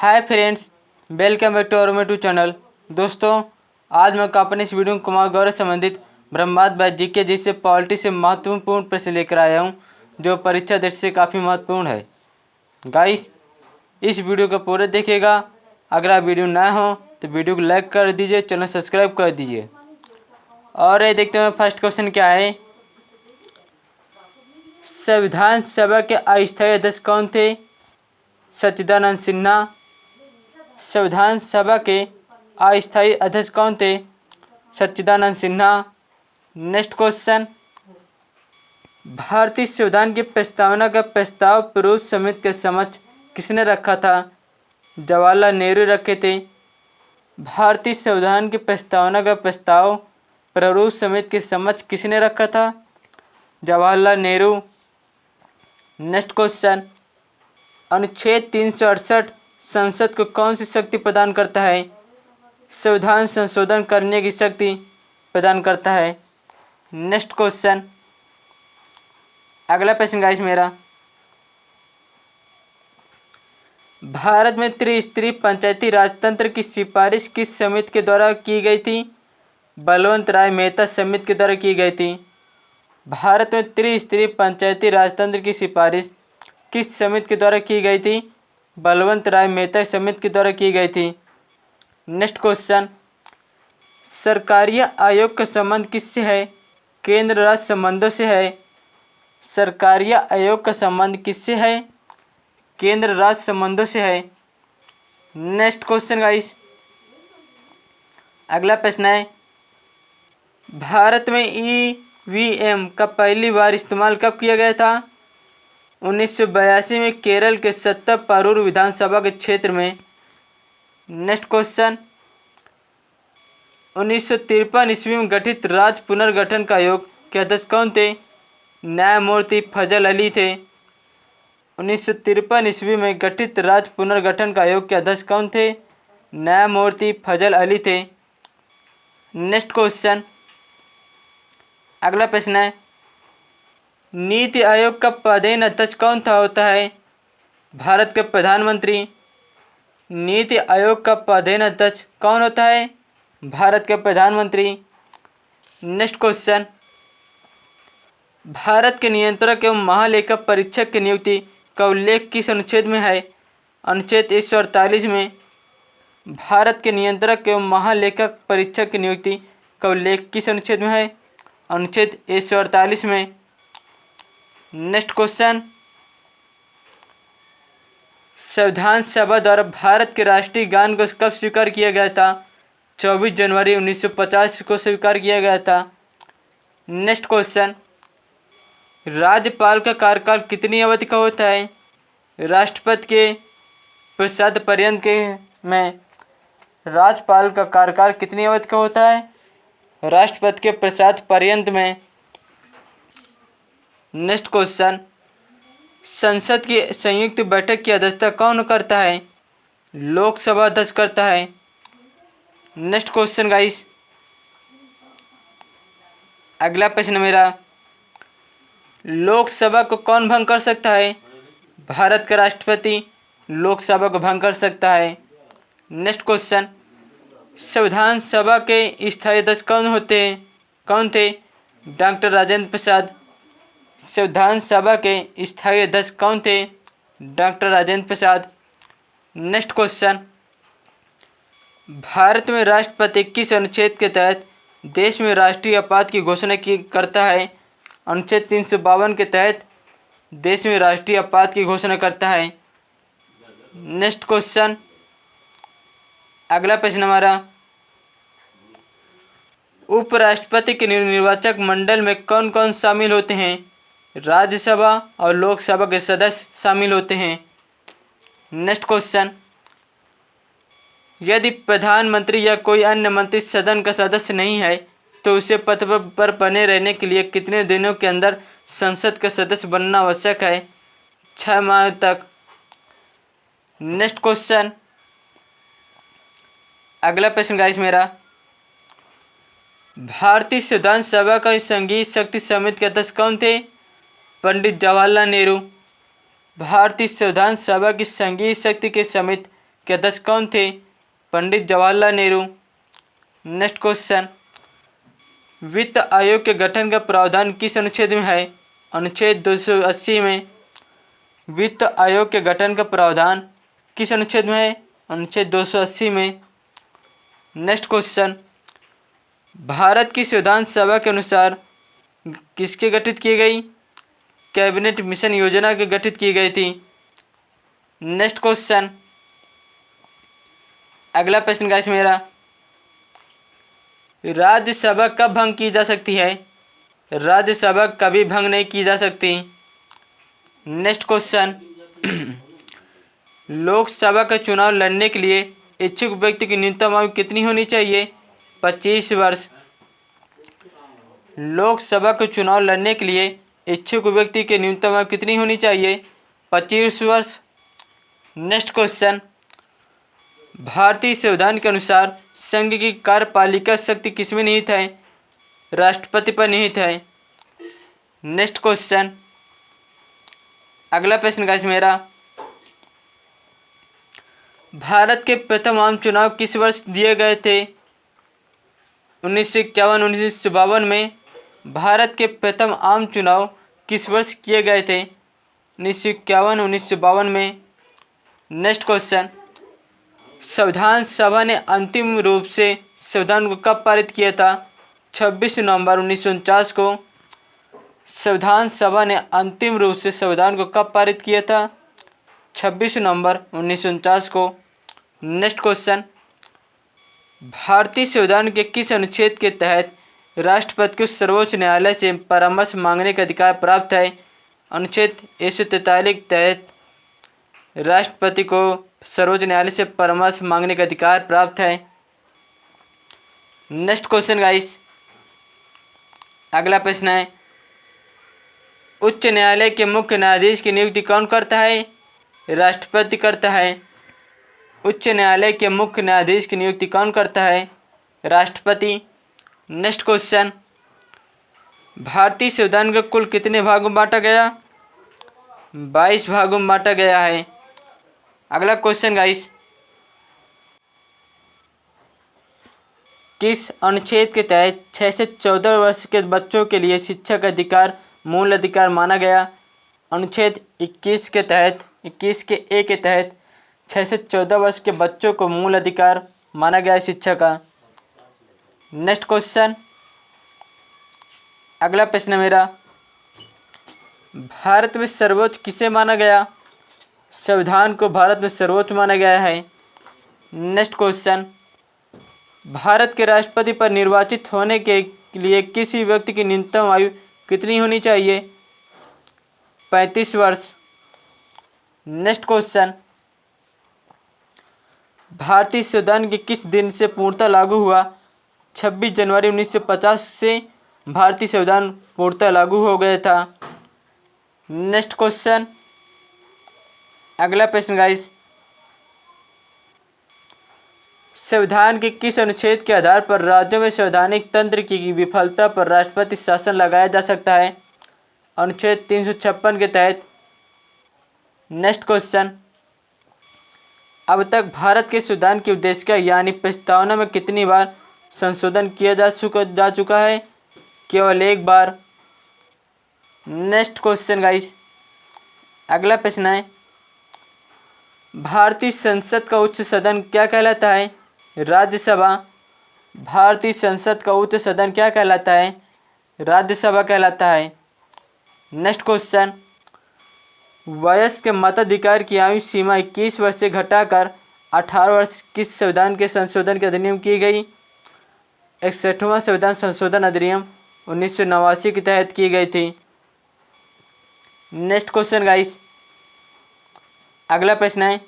Hi friends, welcome back to our YouTube channel. दोस्तों, आज मैं अपने इस वीडियो में कुमार गौरव संबंधित ब्रह्मांड व जीके जैसे पॉलिटी से महत्वपूर्ण प्रश्न लेकर आया हूं, जो परीक्षा दृष्टि से काफ़ी महत्वपूर्ण है। गाइस, इस वीडियो को पूरे देखिएगा। अगर आप वीडियो नया हो तो वीडियो को लाइक कर दीजिए, चैनल सब्सक्राइब कर दीजिए। और ये देखते हैं फर्स्ट क्वेश्चन क्या है। संविधान सभा के अस्थायी अध्यक्ष कौन थे? सच्चिदानंद सिन्हा। संविधान सभा के अस्थायी अध्यक्ष कौन थे? सच्चिदानंद सिन्हा। नेक्स्ट क्वेश्चन, भारतीय संविधान की प्रस्तावना का प्रस्ताव प्ररूप समिति के समक्ष किसने रखा था? जवाहरलाल नेहरू रखे थे। भारतीय संविधान की प्रस्तावना का प्रस्ताव प्ररूप समिति के समक्ष किसने रखा था? जवाहरलाल नेहरू। नेक्स्ट क्वेश्चन, अनुच्छेद 368 संसद को कौन सी शक्ति प्रदान करता है? संविधान संशोधन करने की शक्ति प्रदान करता है। नेक्स्ट क्वेश्चन, अगला प्रश्न गाइस मेरा, भारत में त्रिस्तरीय पंचायती राजतंत्र की सिफारिश किस समिति के द्वारा की गई थी? बलवंत राय मेहता समिति के द्वारा की गई थी। भारत में त्रिस्तरीय पंचायती राजतंत्र की सिफारिश किस समिति के द्वारा की गई थी? बलवंत राय मेहता समिति के द्वारा की गई थी। नेक्स्ट क्वेश्चन, सरकारी आयोग का संबंध किससे है? केंद्र राज्य संबंधों से है। सरकारी आयोग का संबंध किससे है? केंद्र राज्य संबंधों से है। नेक्स्ट क्वेश्चन गाइस, अगला प्रश्न है, भारत में ईवीएम का पहली बार इस्तेमाल कब किया गया था? 1982 में केरल के सत्तापारूर विधानसभा के क्षेत्र में। नेक्स्ट क्वेश्चन, 1953 ईस्वी में गठित राज्य पुनर्गठन का आयोग के अध्यक्ष कौन थे? न्यायमूर्ति फजल अली थे। 1953 ईस्वी में गठित राज्य पुनर्गठन का आयोग के अध्यक्ष कौन थे? न्यायमूर्ति फजल अली थे। नेक्स्ट क्वेश्चन, अगला प्रश्न है, नीति आयोग का पदेन अध्यक्ष कौन था होता है? भारत के प्रधानमंत्री। नीति आयोग का पदेन अध्यक्ष कौन होता है? भारत के प्रधानमंत्री। नेक्स्ट क्वेश्चन, भारत के नियंत्रक एवं महालेखा परीक्षक की नियुक्ति का उल्लेख किस अनुच्छेद में है? अनुच्छेद 148 में। भारत के नियंत्रक एवं महालेखा परीक्षक की नियुक्ति का उल्लेख किस अनुच्छेद में है? अनुच्छेद 148 में। नेक्स्ट क्वेश्चन, संविधान सभा द्वारा भारत के राष्ट्रीय गान को कब स्वीकार किया गया था? 24 जनवरी 1950 को स्वीकार किया गया था। नेक्स्ट क्वेश्चन, राज्यपाल का कार्यकाल कितनी अवधि का होता है? राष्ट्रपति के प्रसाद पर्यंत के में राज्यपाल का कार्यकाल कितनी अवधि का होता है? राष्ट्रपति के प्रसाद पर्यंत में। नेक्स्ट क्वेश्चन, संसद की संयुक्त बैठक की अध्यक्षता कौन करता है? लोकसभा अध्यक्ष करता है। नेक्स्ट क्वेश्चन गाइस, अगला प्रश्न मेरा, लोकसभा को कौन भंग कर सकता है? भारत का राष्ट्रपति लोकसभा को भंग कर सकता है। नेक्स्ट क्वेश्चन, संविधान सभा के स्थायी अध्यक्ष कौन थे? डॉक्टर राजेंद्र प्रसाद। संविधान सभा के स्थायी अध्यक्ष कौन थे? Doctor Rajendra Prasad. Next question, Bharat में राष्ट्रपति किस अनुच्छेद के तहत देश में राष्ट्रीय आपात की घोषणा करता है? अनुच्छेद 352 के तहत देश में राष्ट्रीय आपात की घोषणा करता है। नेक्स्ट क्वेश्चन, अगला प्रश्न हमारा, उपराष्ट्रपति के निर्वाचक मंडल में कौन कौन शामिल होते हैं? राज्यसभा और लोकसभा के सदस्य शामिल होते हैं। नेक्स्ट क्वेश्चन, यदि प्रधानमंत्री या कोई अन्य मंत्री सदन का सदस्य नहीं है तो उसे पद पर बने रहने के लिए कितने दिनों के अंदर संसद का सदस्य बनना आवश्यक है? 6 माह तक। नेक्स्ट क्वेश्चन, अगला प्रश्न गाइस मेरा, भारतीय संविधान सभा का संघीय शक्ति समिति के अध्यक्ष कौन थे? पंडित जवाहरलाल नेहरू। भारतीय संविधान सभा की संघीय शक्ति की समिति के अध्यक्ष कौन थे? पंडित जवाहरलाल नेहरू। नेक्स्ट क्वेश्चन, वित्त आयोग के गठन का प्रावधान किस अनुच्छेद में है? अनुच्छेद 280 में। वित्त आयोग के गठन का प्रावधान किस अनुच्छेद में है? अनुच्छेद 280 में। नेक्स्ट क्वेश्चन, भारत की संविधान सभा के अनुसार किसके गठित की गई? कैबिनेट मिशन योजना के गठित की गई थी। नेक्स्ट क्वेश्चन, अगला प्रश्न गाइस मेरा, राज्यसभा कब भंग की जा सकती है? राज्यसभा कभी भंग नहीं की जा सकती। नेक्स्ट क्वेश्चन, लोकसभा का चुनाव लड़ने के लिए इच्छुक व्यक्ति की न्यूनतम आयु कितनी होनी चाहिए? 25 वर्ष। लोकसभा का चुनाव लड़ने के लिए इच्छुक व्यक्ति की न्यूनतम आयु कितनी होनी चाहिए? 25 वर्ष। नेक्स्ट क्वेश्चन, भारतीय संविधान के अनुसार संघ की कार्यपालिका शक्ति किसमें निहित है? राष्ट्रपति पर निहित है। नेक्स्ट क्वेश्चन, अगला प्रश्न गाइस मेरा, भारत के प्रथम आम चुनाव किस वर्ष दिए गए थे? 1951 1952 में। भारत के प्रथम आम चुनाव किस वर्ष किए गए थे? 1951 1952 में। नेक्स्ट क्वेश्चन, संविधान सभा ने अंतिम रूप से संविधान को कब पारित किया था? 26 नवंबर 1949 को। संविधान सभा ने अंतिम रूप से संविधान को कब पारित किया था? 26 नवंबर 1949 को। नेक्स्ट क्वेश्चन, भारतीय संविधान के किस अनुच्छेद के तहत राष्ट्रपति को सर्वोच्च न्यायालय से परामर्श मांगने का अधिकार प्राप्त है? अनुच्छेद 143 के तहत राष्ट्रपति को सर्वोच्च न्यायालय से परामर्श मांगने का अधिकार प्राप्त है। नेक्स्ट क्वेश्चन गाइस, अगला प्रश्न है, उच्च न्यायालय के मुख्य न्यायाधीश की नियुक्ति कौन करता है? राष्ट्रपति करता है। उच्च न्यायालय के मुख्य न्यायाधीश की नियुक्ति कौन करता है? राष्ट्रपति। नेक्स्ट क्वेश्चन, भारतीय संविधान को कुल कितने भागों में बांटा गया? 22 भागों में बांटा गया है। अगला क्वेश्चन गाइस, किस अनुच्छेद के तहत 6 से 14 वर्ष के बच्चों के लिए शिक्षा का अधिकार मूल अधिकार माना गया? अनुच्छेद 21 के तहत 21 के ए के तहत 6 से 14 वर्ष के बच्चों को मूल अधिकार माना गया है शिक्षा का। नेक्स्ट क्वेश्चन, अगला प्रश्न मेरा, भारत में सर्वोच्च किसे माना गया? संविधान को भारत में सर्वोच्च माना गया है। नेक्स्ट क्वेश्चन, भारत के राष्ट्रपति पर निर्वाचित होने के लिए किसी व्यक्ति की न्यूनतम आयु कितनी होनी चाहिए? 35 वर्ष। नेक्स्ट क्वेश्चन, भारतीय संविधान के किस दिन से पूर्णतः लागू हुआ? 26 जनवरी 1950 से भारतीय संविधान पूर्णतः लागू हो गया था। नेक्स्ट क्वेश्चन, अगला प्रश्न गाइस, संविधान के किस अनुच्छेद के आधार पर राज्यों में संवैधानिक तंत्र की विफलता पर राष्ट्रपति शासन लगाया जा सकता है? अनुच्छेद 356 के तहत। नेक्स्ट क्वेश्चन, अब तक भारत के संविधान की उद्देशिका यानी प्रस्तावना में कितनी बार संशोधन किया जा चुका है? केवल एक बार। नेक्स्ट क्वेश्चन गाइस, अगला प्रश्न है, भारतीय संसद का उच्च सदन क्या कहलाता है? राज्यसभा। भारतीय संसद का उच्च सदन क्या कहलाता है? राज्यसभा कहलाता है। नेक्स्ट क्वेश्चन, वयस्क मताधिकार की आयु सीमा 21 वर्ष से घटाकर 18 वर्ष किस संविधान के संशोधन के अधिनियम की गई? 61वां संविधान संशोधन अधिनियम 1989 के तहत की गई थी। नेक्स्ट क्वेश्चन गाइस, अगला प्रश्न है,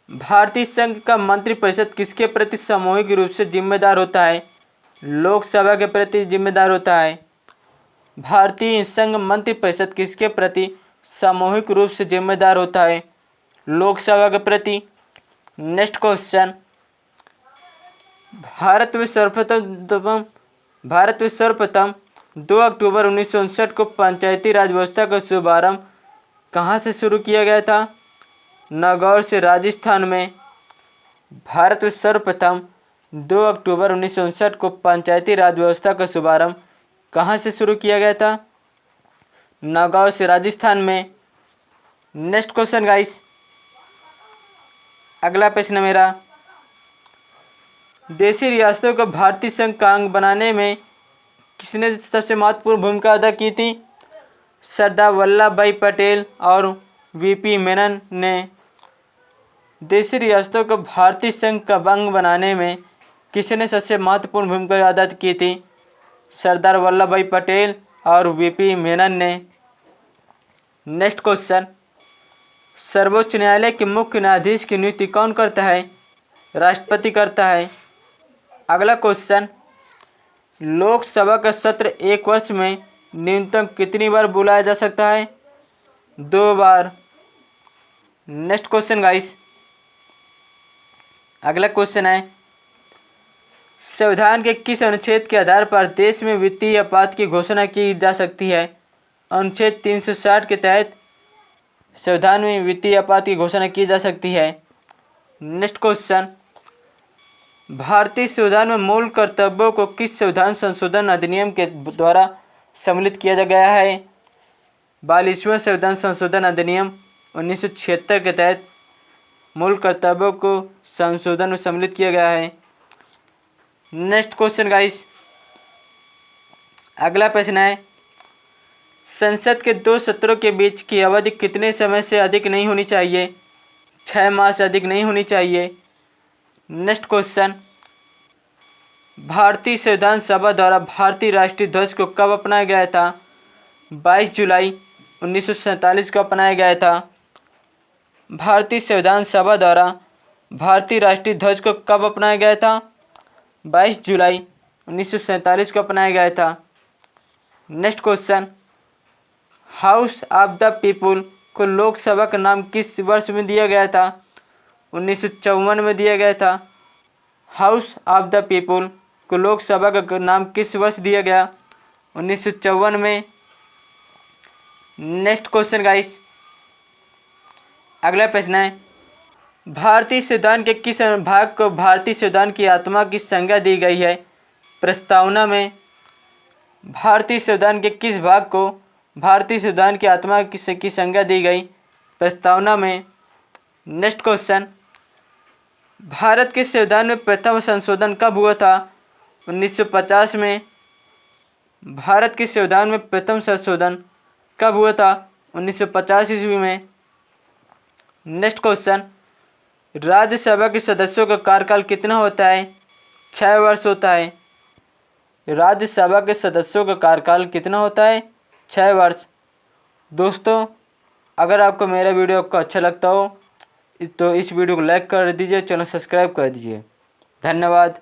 भारतीय संघ का मंत्रिपरिषद किसके प्रति सामूहिक रूप से जिम्मेदार होता है? लोकसभा के प्रति जिम्मेदार होता है। भारतीय संघ मंत्रिपरिषद किसके प्रति सामूहिक रूप से जिम्मेदार होता है? लोकसभा के प्रति। नेक्स्ट क्वेश्चन, भारत में सर्वप्रथम 2 अक्टूबर 1959 को पंचायती राज व्यवस्था का शुभारंभ कहाँ से शुरू किया गया था? नागौर से, राजस्थान में। भारत में सर्वप्रथम 2 अक्टूबर 1959 को पंचायती राज व्यवस्था का शुभारंभ कहाँ से शुरू किया गया था? नागौर से, राजस्थान में। नेक्स्ट क्वेश्चन गाइस, अगला प्रश्न मेरा, देशी रियासतों को भारतीय संघ का अंग बनाने में किसने सबसे महत्वपूर्ण भूमिका अदा की थी? सरदार वल्लभ भाई पटेल और वीपी मेनन ने। देशी रियासतों को भारतीय संघ का अंग बनाने में किसने सबसे महत्वपूर्ण भूमिका अदा की थी? सरदार वल्लभ भाई पटेल और वीपी मेनन ने। नेक्स्ट क्वेश्चन, सर्वोच्च न्यायालय के मुख्य न्यायाधीश की नियुक्ति कौन करता है? राष्ट्रपति करता है। अगला क्वेश्चन, लोकसभा का सत्र एक वर्ष में न्यूनतम कितनी बार बुलाया जा सकता है? 2 बार। नेक्स्ट क्वेश्चन गाइस, अगला क्वेश्चन है, संविधान के किस अनुच्छेद के आधार पर देश में वित्तीय आपात की घोषणा की जा सकती है? अनुच्छेद 360 के तहत संविधान में वित्तीय आपात की घोषणा की जा सकती है। नेक्स्ट क्वेश्चन, भारतीय संविधान में मूल कर्तव्यों को किस संविधान संशोधन अधिनियम के द्वारा सम्मिलित किया गया है? 42वां संविधान संशोधन अधिनियम 1976 के तहत मूल कर्तव्यों को संशोधन में सम्मिलित किया गया है। नेक्स्ट क्वेश्चन गाइस, अगला प्रश्न है, संसद के 2 सत्रों के बीच की अवधि कितने समय से अधिक नहीं होनी चाहिए? 6 माह से अधिक नहीं होनी चाहिए। नेक्स्ट क्वेश्चन, भारतीय संविधान सभा द्वारा भारतीय राष्ट्रीय ध्वज को कब अपनाया गया था? 22 जुलाई 1947 को अपनाया गया था। भारतीय संविधान सभा द्वारा भारतीय राष्ट्रीय ध्वज को कब अपनाया गया था? 22 जुलाई 1947 को अपनाया गया था। Next question, house of the people को लोकसभा का नाम किस वर्ष में दिया गया था? 1954 में दिया गया था। हाउस ऑफ द पीपुल को लोकसभा का नाम किस वर्ष दिया गया? 1954 में। नेक्स्ट क्वेश्चन गाइस, अगला प्रश्न है, भारतीय संविधान के किस अनुभाग को भारतीय संविधान की आत्मा की संज्ञा दी गई है? प्रस्तावना में। भारतीय संविधान के किस भाग को भारतीय संविधान की आत्मा की संज्ञा दी गई? प्रस्तावना में। नेक्स्ट क्वेश्चन, भारत के संविधान में प्रथम संशोधन कब हुआ था? 1950 में। भारत के संविधान में प्रथम संशोधन कब हुआ था? 1950 ईस्वी में। नेक्स्ट क्वेश्चन, राज्यसभा के सदस्यों का कार्यकाल कितना होता है? 6 वर्ष होता है। राज्यसभा के सदस्यों का कार्यकाल कितना होता है? 6 वर्ष। दोस्तों, अगर आपको मेरा वीडियो अच्छा लगता हो तो इस वीडियो को लाइक कर दीजिए, चैनल सब्सक्राइब कर दीजिए। धन्यवाद।